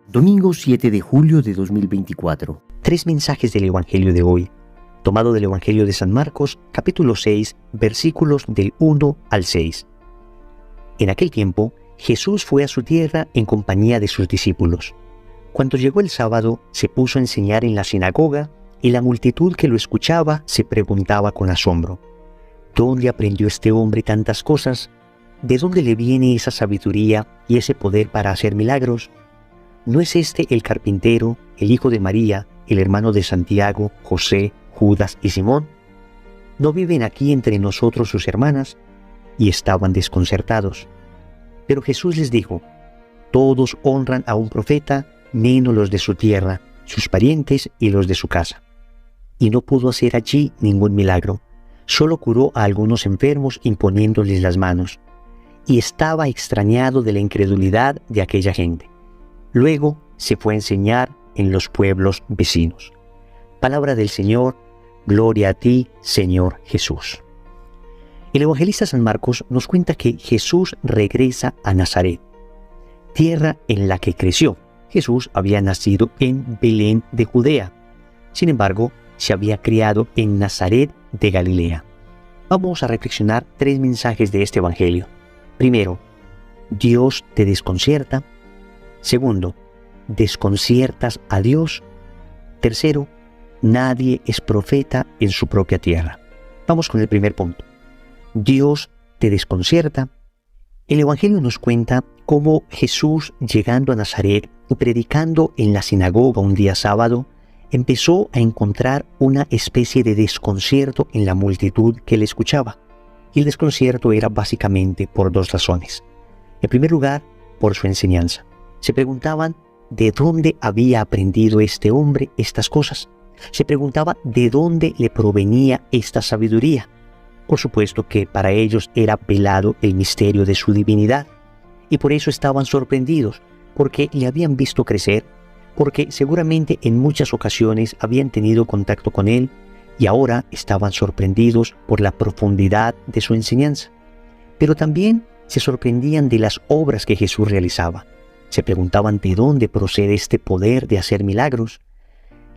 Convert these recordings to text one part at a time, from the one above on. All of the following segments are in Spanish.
Domingo 7 de julio de 2024. Tres mensajes del Evangelio de hoy, tomado del Evangelio de San Marcos, capítulo 6, versículos del 1 al 6. En aquel tiempo, Jesús fue a su tierra en compañía de sus discípulos. Cuando llegó el sábado, se puso a enseñar en la sinagoga, y la multitud que lo escuchaba se preguntaba con asombro: ¿dónde aprendió este hombre tantas cosas? ¿De dónde le viene esa sabiduría y ese poder para hacer milagros? ¿No es este el carpintero, el hijo de María, el hermano de Santiago, José, Judas y Simón? ¿No viven aquí entre nosotros sus hermanas? Y estaban desconcertados. Pero Jesús les dijo: todos honran a un profeta, menos los de su tierra, sus parientes y los de su casa. Y no pudo hacer allí ningún milagro, solo curó a algunos enfermos imponiéndoles las manos. Y estaba extrañado de la incredulidad de aquella gente. Luego se fue a enseñar en los pueblos vecinos. Palabra del Señor, gloria a ti, Señor Jesús. El evangelista San Marcos nos cuenta que Jesús regresa a Nazaret, tierra en la que creció. Jesús había nacido en Belén de Judea. Sin embargo, se había criado en Nazaret de Galilea. Vamos a reflexionar tres mensajes de este evangelio. Primero, Dios te desconcierta. Segundo, desconciertas a Dios. Tercero, nadie es profeta en su propia tierra. Vamos con el primer punto. Dios te desconcierta. El Evangelio nos cuenta cómo Jesús, llegando a Nazaret y predicando en la sinagoga un día sábado, empezó a encontrar una especie de desconcierto en la multitud que le escuchaba. Y el desconcierto era básicamente por dos razones. En primer lugar, por su enseñanza. Se preguntaban de dónde había aprendido este hombre estas cosas. Se preguntaba de dónde le provenía esta sabiduría. Por supuesto que para ellos era velado el misterio de su divinidad. Y por eso estaban sorprendidos, porque le habían visto crecer, porque seguramente en muchas ocasiones habían tenido contacto con él, y ahora estaban sorprendidos por la profundidad de su enseñanza. Pero también se sorprendían de las obras que Jesús realizaba. Se preguntaban de dónde procede este poder de hacer milagros.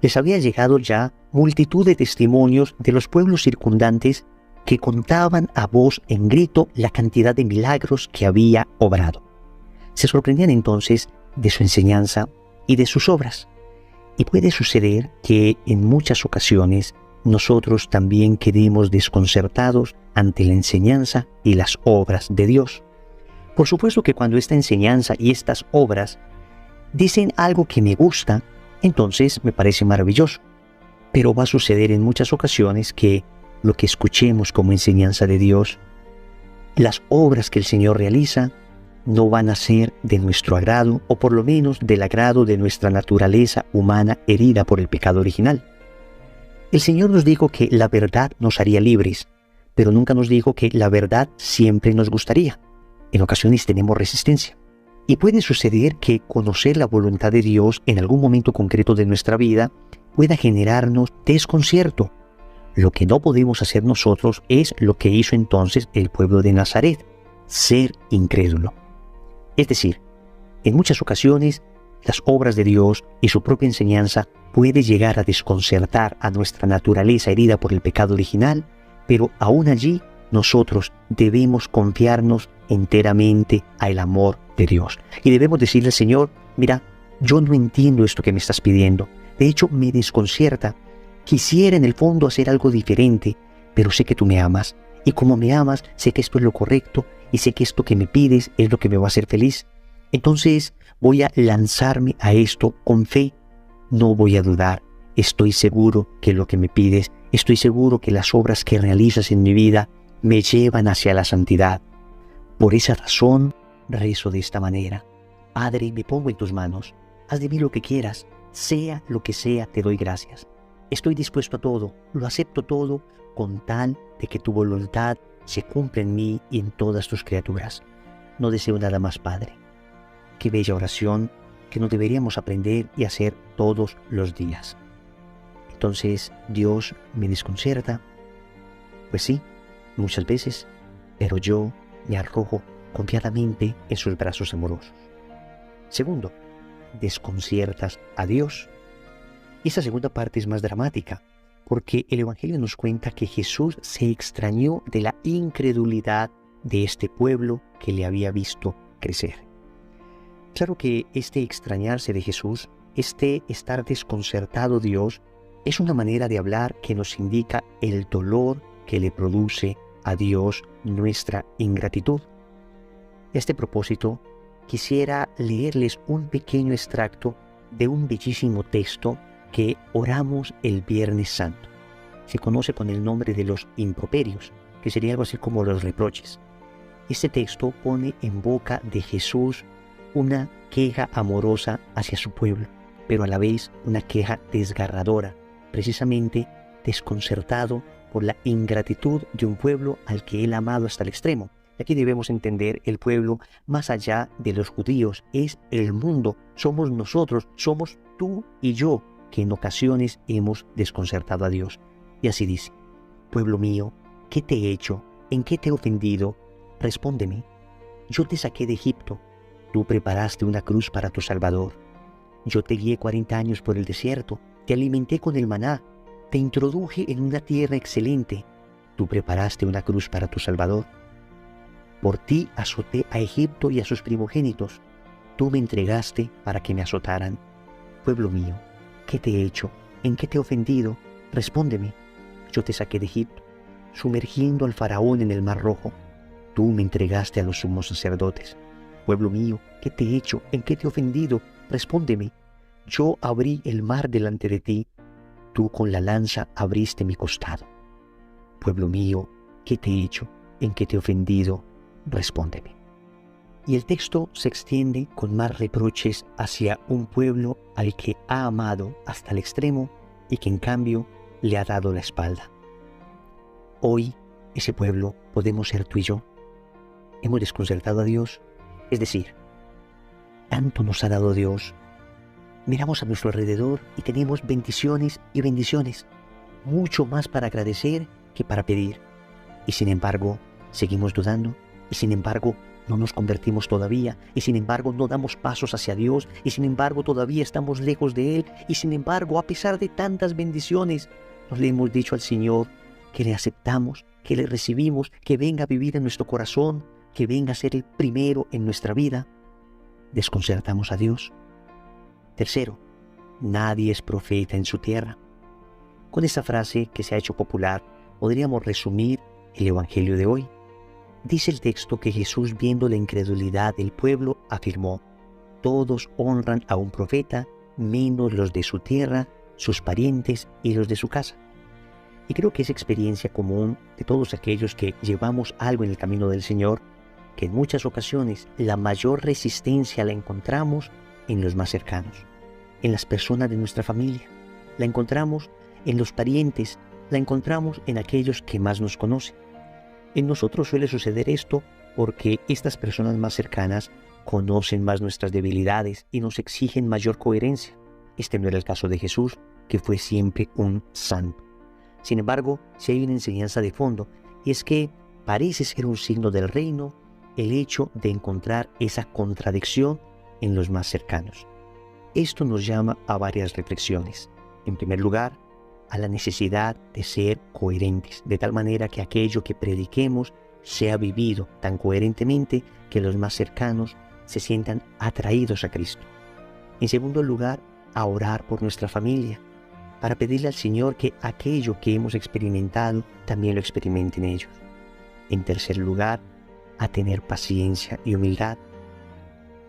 Les había llegado ya multitud de testimonios de los pueblos circundantes que contaban a voz en grito la cantidad de milagros que había obrado. Se sorprendían entonces de su enseñanza y de sus obras. Y puede suceder que en muchas ocasiones nosotros también quedemos desconcertados ante la enseñanza y las obras de Dios. Por supuesto que cuando esta enseñanza y estas obras dicen algo que me gusta, entonces me parece maravilloso. Pero va a suceder en muchas ocasiones que lo que escuchemos como enseñanza de Dios, las obras que el Señor realiza, no van a ser de nuestro agrado, o por lo menos del agrado de nuestra naturaleza humana herida por el pecado original. El Señor nos dijo que la verdad nos haría libres, pero nunca nos dijo que la verdad siempre nos gustaría. En ocasiones tenemos resistencia. Y puede suceder que conocer la voluntad de Dios en algún momento concreto de nuestra vida pueda generarnos desconcierto. Lo que no podemos hacer nosotros es lo que hizo entonces el pueblo de Nazaret: ser incrédulo. Es decir, en muchas ocasiones las obras de Dios y su propia enseñanza puede llegar a desconcertar a nuestra naturaleza herida por el pecado original, pero aún allí nosotros debemos confiarnos enteramente al amor de Dios. Y debemos decirle al Señor: mira, yo no entiendo esto que me estás pidiendo. De hecho, me desconcierta. Quisiera en el fondo hacer algo diferente, pero sé que tú me amas. Y como me amas, sé que esto es lo correcto y sé que esto que me pides es lo que me va a hacer feliz. Entonces voy a lanzarme a esto con fe. No voy a dudar. Estoy seguro que lo que me pides, estoy seguro que las obras que realizas en mi vida me llevan hacia la santidad. Por esa razón, rezo de esta manera: Padre, me pongo en tus manos. Haz de mí lo que quieras. Sea lo que sea, te doy gracias. Estoy dispuesto a todo, lo acepto todo, con tal de que tu voluntad se cumpla en mí y en todas tus criaturas. No deseo nada más, Padre. Qué bella oración que nos deberíamos aprender y hacer todos los días. Entonces, ¿Dios me desconcierta? Pues sí, muchas veces, pero yo me arrojo confiadamente en sus brazos amorosos. Segundo, desconciertas a Dios? Esa segunda parte es más dramática, porque el Evangelio nos cuenta que Jesús se extrañó de la incredulidad de este pueblo que le había visto crecer. Claro que este extrañarse de Jesús, este estar desconcertado Dios, es una manera de hablar que nos indica el dolor que le produce a Dios nuestra ingratitud. A este propósito, quisiera leerles un pequeño extracto de un bellísimo texto que oramos el Viernes Santo. Se conoce con el nombre de los improperios, que sería algo así como los reproches. Este texto pone en boca de Jesús una queja amorosa hacia su pueblo, pero a la vez una queja desgarradora, precisamente desconcertado por la ingratitud de un pueblo al que él ha amado hasta el extremo. Y aquí debemos entender el pueblo más allá de los judíos, es el mundo, somos nosotros, somos tú y yo, que en ocasiones hemos desconcertado a Dios. Y así dice: pueblo mío, ¿qué te he hecho? ¿En qué te he ofendido? Respóndeme. Yo te saqué de Egipto, tú preparaste una cruz para tu Salvador. Yo te guié 40 años por el desierto, te alimenté con el maná, te introduje en una tierra excelente, tú preparaste una cruz para tu Salvador. Por ti azoté a Egipto y a sus primogénitos, tú me entregaste para que me azotaran. Pueblo mío, ¿qué te he hecho? ¿En qué te he ofendido? Respóndeme. Yo te saqué de Egipto, sumergiendo al faraón en el mar rojo, tú me entregaste a los sumos sacerdotes. Pueblo mío, ¿qué te he hecho? ¿En qué te he ofendido? Respóndeme. Yo abrí el mar delante de ti, tú con la lanza abriste mi costado. Pueblo mío, ¿qué te he hecho? ¿En qué te he ofendido? Respóndeme. Y el texto se extiende con más reproches hacia un pueblo al que ha amado hasta el extremo y que en cambio le ha dado la espalda. Hoy, ese pueblo podemos ser tú y yo. Hemos desconcertado a Dios, es decir, tanto nos ha dado Dios. Miramos a nuestro alrededor y tenemos bendiciones y bendiciones, mucho más para agradecer que para pedir. Y sin embargo, seguimos dudando, y sin embargo, no nos convertimos todavía, y sin embargo no damos pasos hacia Dios, y sin embargo todavía estamos lejos de Él, y sin embargo, a pesar de tantas bendiciones, no le hemos dicho al Señor que le aceptamos, que le recibimos, que venga a vivir en nuestro corazón, que venga a ser el primero en nuestra vida. Desconcertamos a Dios. Tercero, nadie es profeta en su tierra. Con esta frase que se ha hecho popular, podríamos resumir el Evangelio de hoy. Dice el texto que Jesús, viendo la incredulidad del pueblo, afirmó: todos honran a un profeta, menos los de su tierra, sus parientes y los de su casa. Y creo que es experiencia común de todos aquellos que llevamos algo en el camino del Señor, que en muchas ocasiones la mayor resistencia la encontramos en los más cercanos, en las personas de nuestra familia, la encontramos en los parientes, la encontramos en aquellos que más nos conocen. En nosotros suele suceder esto porque estas personas más cercanas conocen más nuestras debilidades y nos exigen mayor coherencia. Este no era el caso de Jesús, que fue siempre un santo. Sin embargo, sí hay una enseñanza de fondo, y es que parece ser un signo del reino el hecho de encontrar esa contradicción en los más cercanos. Esto nos llama a varias reflexiones. En primer lugar, a la necesidad de ser coherentes, de tal manera que aquello que prediquemos sea vivido tan coherentemente que los más cercanos se sientan atraídos a Cristo. En segundo lugar, a orar por nuestra familia, para pedirle al Señor que aquello que hemos experimentado también lo experimenten ellos. En tercer lugar, a tener paciencia y humildad.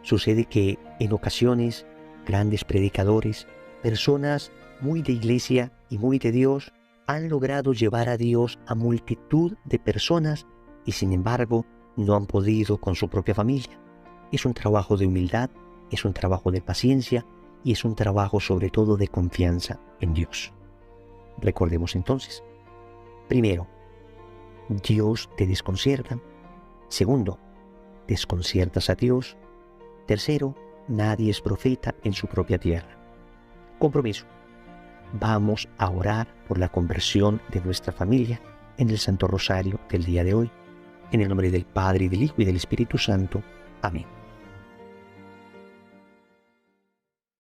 Sucede que en ocasiones grandes predicadores, personas muy de iglesia y muy de Dios, han logrado llevar a Dios a multitud de personas y sin embargo no han podido con su propia familia. Es un trabajo de humildad, es un trabajo de paciencia y es un trabajo sobre todo de confianza en Dios. Recordemos entonces: primero, Dios te desconcierta. Segundo, desconciertas a Dios. Tercero, nadie es profeta en su propia tierra. Compromiso. Vamos a orar por la conversión de nuestra familia en el Santo Rosario del día de hoy. En el nombre del Padre, y del Hijo, y del Espíritu Santo. Amén.